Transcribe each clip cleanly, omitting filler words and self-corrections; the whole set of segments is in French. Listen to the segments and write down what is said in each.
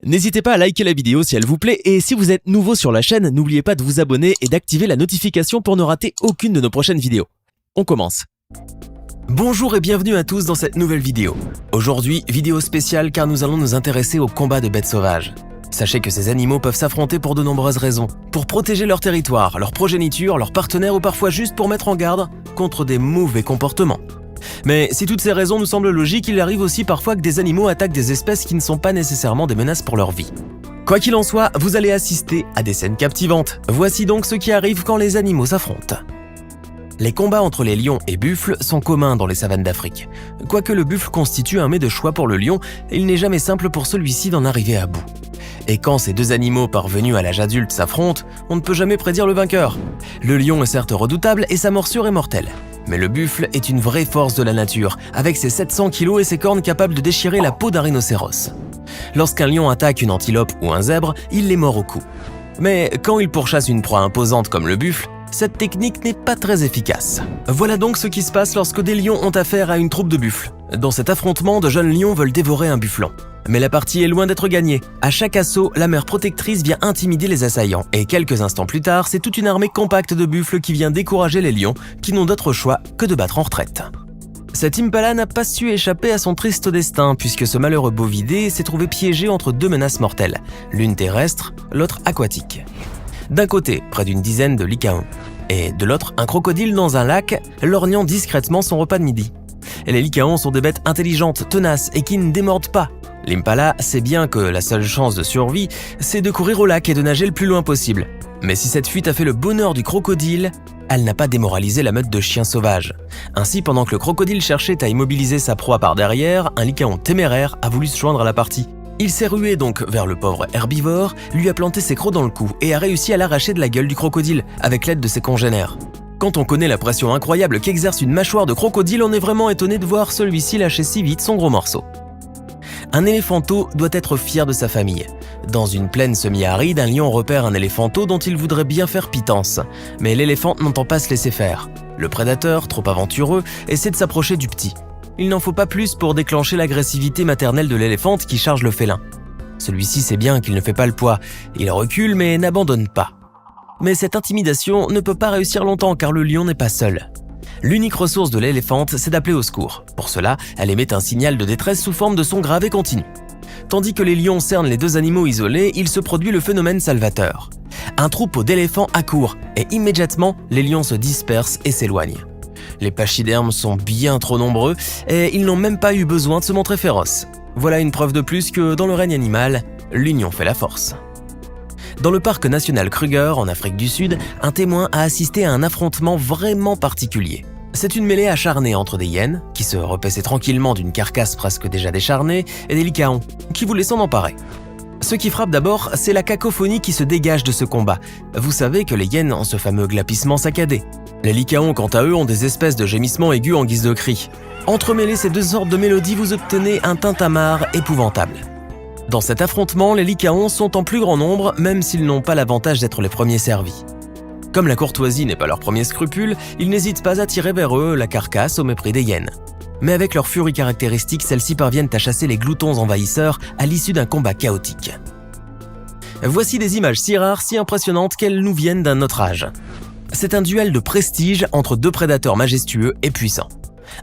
N'hésitez pas à liker la vidéo si elle vous plaît et si vous êtes nouveau sur la chaîne, n'oubliez pas de vous abonner et d'activer la notification pour ne rater aucune de nos prochaines vidéos. On commence. Bonjour et bienvenue à tous dans cette nouvelle vidéo. Aujourd'hui, vidéo spéciale car nous allons nous intéresser aux combats de bêtes sauvages. Sachez que ces animaux peuvent s'affronter pour de nombreuses raisons. Pour protéger leur territoire, leur progéniture, leurs partenaires ou parfois juste pour mettre en garde contre des mauvais comportements. Mais si toutes ces raisons nous semblent logiques, il arrive aussi parfois que des animaux attaquent des espèces qui ne sont pas nécessairement des menaces pour leur vie. Quoi qu'il en soit, vous allez assister à des scènes captivantes. Voici donc ce qui arrive quand les animaux s'affrontent. Les combats entre les lions et buffles sont communs dans les savanes d'Afrique. Quoique le buffle constitue un mets de choix pour le lion, il n'est jamais simple pour celui-ci d'en arriver à bout. Et quand ces deux animaux parvenus à l'âge adulte s'affrontent, on ne peut jamais prédire le vainqueur. Le lion est certes redoutable et sa morsure est mortelle. Mais le buffle est une vraie force de la nature, avec ses 700 kg et ses cornes capables de déchirer la peau d'un rhinocéros. Lorsqu'un lion attaque une antilope ou un zèbre, il les mord au cou. Mais quand il pourchasse une proie imposante comme le buffle, cette technique n'est pas très efficace. Voilà donc ce qui se passe lorsque des lions ont affaire à une troupe de buffles. Dans cet affrontement, de jeunes lions veulent dévorer un bufflon. Mais la partie est loin d'être gagnée. À chaque assaut, la mère protectrice vient intimider les assaillants. Et quelques instants plus tard, c'est toute une armée compacte de buffles qui vient décourager les lions, qui n'ont d'autre choix que de battre en retraite. Cet impala n'a pas su échapper à son triste destin, puisque ce malheureux bovidé s'est trouvé piégé entre deux menaces mortelles, l'une terrestre, l'autre aquatique. D'un côté, près d'une dizaine de lycaons, et de l'autre, un crocodile dans un lac, lorgnant discrètement son repas de midi. Et les lycaons sont des bêtes intelligentes, tenaces et qui ne démordent pas. L'impala sait bien que la seule chance de survie, c'est de courir au lac et de nager le plus loin possible. Mais si cette fuite a fait le bonheur du crocodile, elle n'a pas démoralisé la meute de chiens sauvages. Ainsi, pendant que le crocodile cherchait à immobiliser sa proie par derrière, un lycaon téméraire a voulu se joindre à la partie. Il s'est rué donc vers le pauvre herbivore, lui a planté ses crocs dans le cou et a réussi à l'arracher de la gueule du crocodile, avec l'aide de ses congénères. Quand on connaît la pression incroyable qu'exerce une mâchoire de crocodile, on est vraiment étonné de voir celui-ci lâcher si vite son gros morceau. Un éléphanteau doit être fier de sa famille. Dans une plaine semi-aride, un lion repère un éléphanteau dont il voudrait bien faire pitance. Mais l'éléphant n'entend pas se laisser faire. Le prédateur, trop aventureux, essaie de s'approcher du petit. Il n'en faut pas plus pour déclencher l'agressivité maternelle de l'éléphante qui charge le félin. Celui-ci sait bien qu'il ne fait pas le poids. Il recule mais n'abandonne pas. Mais cette intimidation ne peut pas réussir longtemps car le lion n'est pas seul. L'unique ressource de l'éléphante, c'est d'appeler au secours. Pour cela, elle émet un signal de détresse sous forme de son grave et continu. Tandis que les lions cernent les deux animaux isolés, il se produit le phénomène salvateur. Un troupeau d'éléphants accourt et immédiatement, les lions se dispersent et s'éloignent. Les pachydermes sont bien trop nombreux et ils n'ont même pas eu besoin de se montrer féroces. Voilà une preuve de plus que dans le règne animal, l'union fait la force. Dans le parc national Kruger, en Afrique du Sud, un témoin a assisté à un affrontement vraiment particulier. C'est une mêlée acharnée entre des hyènes, qui se repaissaient tranquillement d'une carcasse presque déjà décharnée, et des lycaons, qui voulaient s'en emparer. Ce qui frappe d'abord, c'est la cacophonie qui se dégage de ce combat. Vous savez que les hyènes ont ce fameux glapissement saccadé. Les lycaons, quant à eux, ont des espèces de gémissements aigus en guise de cris. Entremêlez ces deux sortes de mélodies, vous obtenez un tintamarre épouvantable. Dans cet affrontement, les lycaons sont en plus grand nombre, même s'ils n'ont pas l'avantage d'être les premiers servis. Comme la courtoisie n'est pas leur premier scrupule, ils n'hésitent pas à tirer vers eux la carcasse au mépris des hyènes. Mais avec leur furie caractéristique, celles-ci parviennent à chasser les gloutons envahisseurs à l'issue d'un combat chaotique. Voici des images si rares, si impressionnantes qu'elles nous viennent d'un autre âge. C'est un duel de prestige entre deux prédateurs majestueux et puissants.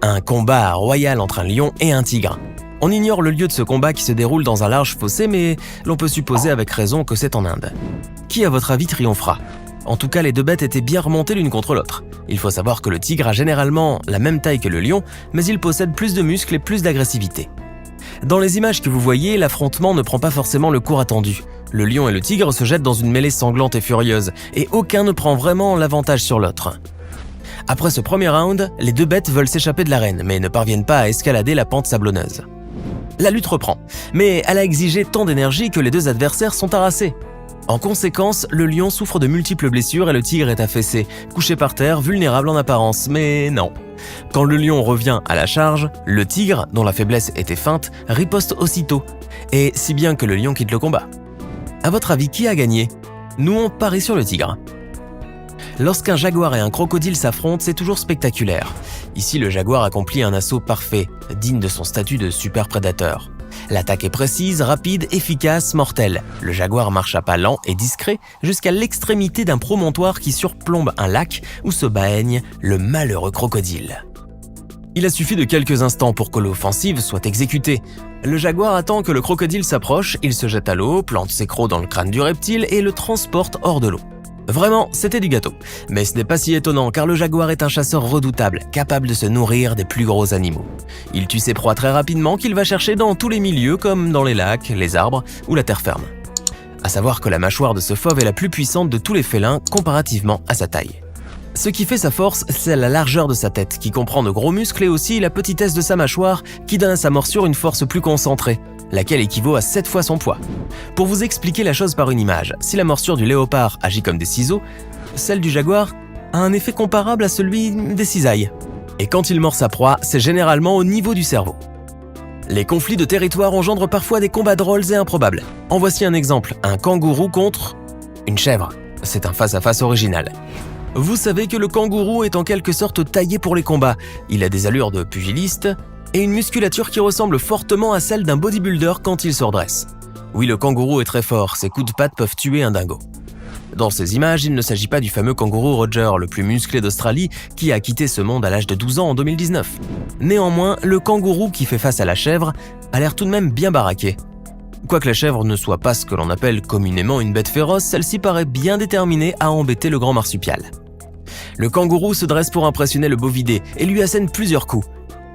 Un combat royal entre un lion et un tigre. On ignore le lieu de ce combat qui se déroule dans un large fossé, mais l'on peut supposer avec raison que c'est en Inde. Qui, à votre avis, triomphera ? En tout cas, les deux bêtes étaient bien remontées l'une contre l'autre. Il faut savoir que le tigre a généralement la même taille que le lion, mais il possède plus de muscles et plus d'agressivité. Dans les images que vous voyez, l'affrontement ne prend pas forcément le cours attendu. Le lion et le tigre se jettent dans une mêlée sanglante et furieuse, et aucun ne prend vraiment l'avantage sur l'autre. Après ce premier round, les deux bêtes veulent s'échapper de l'arène, mais ne parviennent pas à escalader la pente sablonneuse. La lutte reprend, mais elle a exigé tant d'énergie que les deux adversaires sont harassés. En conséquence, le lion souffre de multiples blessures et le tigre est affaissé, couché par terre, vulnérable en apparence, mais non. Quand le lion revient à la charge, le tigre, dont la faiblesse était feinte, riposte aussitôt, et si bien que le lion quitte le combat. À votre avis, qui a gagné ? Nous, on parie sur le tigre. Lorsqu'un jaguar et un crocodile s'affrontent, c'est toujours spectaculaire. Ici, le jaguar accomplit un assaut parfait, digne de son statut de super prédateur. L'attaque est précise, rapide, efficace, mortelle. Le jaguar marche à pas lents et discrets jusqu'à l'extrémité d'un promontoire qui surplombe un lac où se baigne le malheureux crocodile. Il a suffi de quelques instants pour que l'offensive soit exécutée. Le jaguar attend que le crocodile s'approche, il se jette à l'eau, plante ses crocs dans le crâne du reptile et le transporte hors de l'eau. Vraiment, c'était du gâteau. Mais ce n'est pas si étonnant car le jaguar est un chasseur redoutable, capable de se nourrir des plus gros animaux. Il tue ses proies très rapidement qu'il va chercher dans tous les milieux comme dans les lacs, les arbres ou la terre ferme. À savoir que la mâchoire de ce fauve est la plus puissante de tous les félins comparativement à sa taille. Ce qui fait sa force, c'est la largeur de sa tête, qui comprend de gros muscles et aussi la petitesse de sa mâchoire, qui donne à sa morsure une force plus concentrée, laquelle équivaut à 7 fois son poids. Pour vous expliquer la chose par une image, si la morsure du léopard agit comme des ciseaux, celle du jaguar a un effet comparable à celui des cisailles. Et quand il mord sa proie, c'est généralement au niveau du cerveau. Les conflits de territoire engendrent parfois des combats drôles et improbables. En voici un exemple, un kangourou contre une chèvre. C'est un face-à-face original. Vous savez que le kangourou est en quelque sorte taillé pour les combats. Il a des allures de pugiliste et une musculature qui ressemble fortement à celle d'un bodybuilder quand il se redresse. Oui, le kangourou est très fort, ses coups de patte peuvent tuer un dingo. Dans ces images, il ne s'agit pas du fameux kangourou Roger, le plus musclé d'Australie, qui a quitté ce monde à l'âge de 12 ans en 2019. Néanmoins, le kangourou qui fait face à la chèvre a l'air tout de même bien baraqué. Quoique la chèvre ne soit pas ce que l'on appelle communément une bête féroce, celle-ci paraît bien déterminée à embêter le grand marsupial. Le kangourou se dresse pour impressionner le bovidé et lui assène plusieurs coups.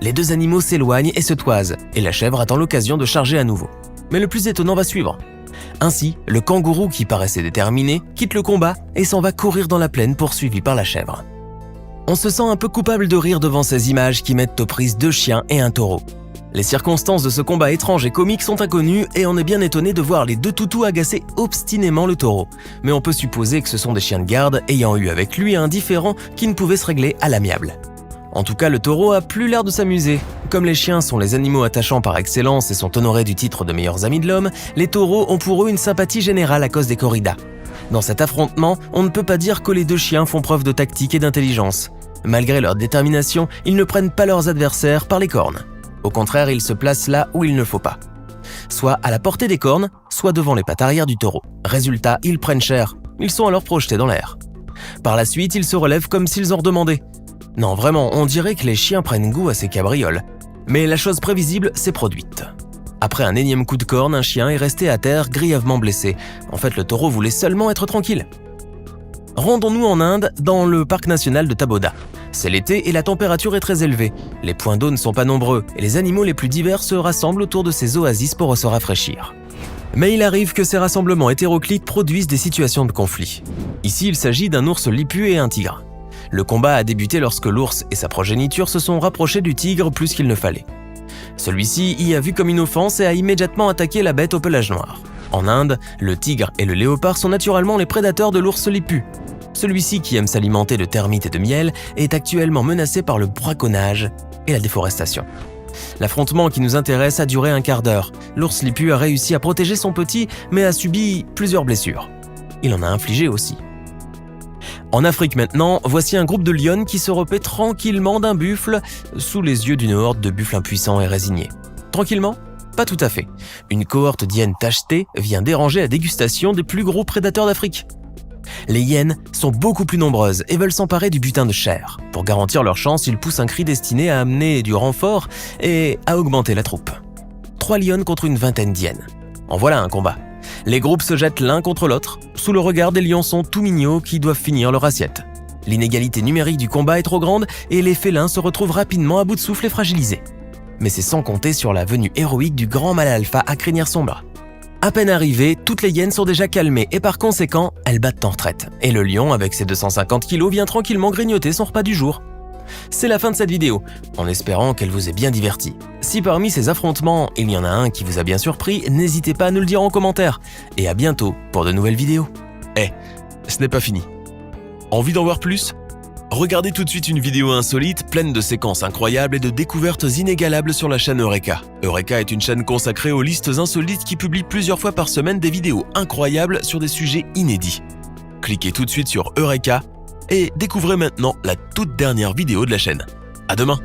Les deux animaux s'éloignent et se toisent, et la chèvre attend l'occasion de charger à nouveau. Mais le plus étonnant va suivre. Ainsi, le kangourou qui paraissait déterminé quitte le combat et s'en va courir dans la plaine poursuivi par la chèvre. On se sent un peu coupable de rire devant ces images qui mettent aux prises 2 chiens et un taureau. Les circonstances de ce combat étrange et comique sont inconnues et on est bien étonné de voir les 2 toutous agacer obstinément le taureau. Mais on peut supposer que ce sont des chiens de garde ayant eu avec lui un différend qui ne pouvait se régler à l'amiable. En tout cas, le taureau a plus l'air de s'amuser. Comme les chiens sont les animaux attachants par excellence et sont honorés du titre de meilleurs amis de l'homme, les taureaux ont pour eux une sympathie générale à cause des corridas. Dans cet affrontement, on ne peut pas dire que les 2 chiens font preuve de tactique et d'intelligence. Malgré leur détermination, ils ne prennent pas leurs adversaires par les cornes. Au contraire, ils se placent là où il ne faut pas. Soit à la portée des cornes, soit devant les pattes arrière du taureau. Résultat, ils prennent cher. Ils sont alors projetés dans l'air. Par la suite, ils se relèvent comme s'ils en redemandaient. Non, vraiment, on dirait que les chiens prennent goût à ces cabrioles. Mais la chose prévisible s'est produite. Après un énième coup de corne, un chien est resté à terre grièvement blessé. En fait, le taureau voulait seulement être tranquille. Rendons-nous en Inde, dans le parc national de Taboda. C'est l'été et la température est très élevée. Les points d'eau ne sont pas nombreux et les animaux les plus divers se rassemblent autour de ces oasis pour se rafraîchir. Mais il arrive que ces rassemblements hétéroclites produisent des situations de conflit. Ici, il s'agit d'un ours lipu et un tigre. Le combat a débuté lorsque l'ours et sa progéniture se sont rapprochés du tigre plus qu'il ne fallait. Celui-ci y a vu comme une offense et a immédiatement attaqué la bête au pelage noir. En Inde, le tigre et le léopard sont naturellement les prédateurs de l'ours lipu. Celui-ci, qui aime s'alimenter de termites et de miel, est actuellement menacé par le braconnage et la déforestation. L'affrontement qui nous intéresse a duré un quart d'heure. L'ours lipu a réussi à protéger son petit, mais a subi plusieurs blessures. Il en a infligé aussi. En Afrique maintenant, voici un groupe de lionnes qui se repaît tranquillement d'un buffle sous les yeux d'une horde de buffles impuissants et résignés. Tranquillement ? Pas tout à fait. Une cohorte d'hyènes tachetées vient déranger la dégustation des plus gros prédateurs d'Afrique. Les hyènes sont beaucoup plus nombreuses et veulent s'emparer du butin de chair. Pour garantir leur chance, ils poussent un cri destiné à amener du renfort et à augmenter la troupe. 3 lionnes contre une vingtaine d'hyènes. En voilà un combat. Les groupes se jettent l'un contre l'autre, sous le regard des lionçons tout mignons qui doivent finir leur assiette. L'inégalité numérique du combat est trop grande et les félins se retrouvent rapidement à bout de souffle et fragilisés. Mais c'est sans compter sur la venue héroïque du grand mâle alpha à crinière sombre. À peine arrivées, toutes les hyènes sont déjà calmées et par conséquent, elles battent en retraite. Et le lion, avec ses 250 kilos, vient tranquillement grignoter son repas du jour. C'est la fin de cette vidéo, en espérant qu'elle vous ait bien diverti. Si parmi ces affrontements, il y en a un qui vous a bien surpris, n'hésitez pas à nous le dire en commentaire. Et à bientôt pour de nouvelles vidéos. Ce n'est pas fini. Envie d'en voir plus ? Regardez tout de suite une vidéo insolite, pleine de séquences incroyables et de découvertes inégalables sur la chaîne Eureka. Eureka est une chaîne consacrée aux listes insolites qui publie plusieurs fois par semaine des vidéos incroyables sur des sujets inédits. Cliquez tout de suite sur Eureka et découvrez maintenant la toute dernière vidéo de la chaîne. À demain!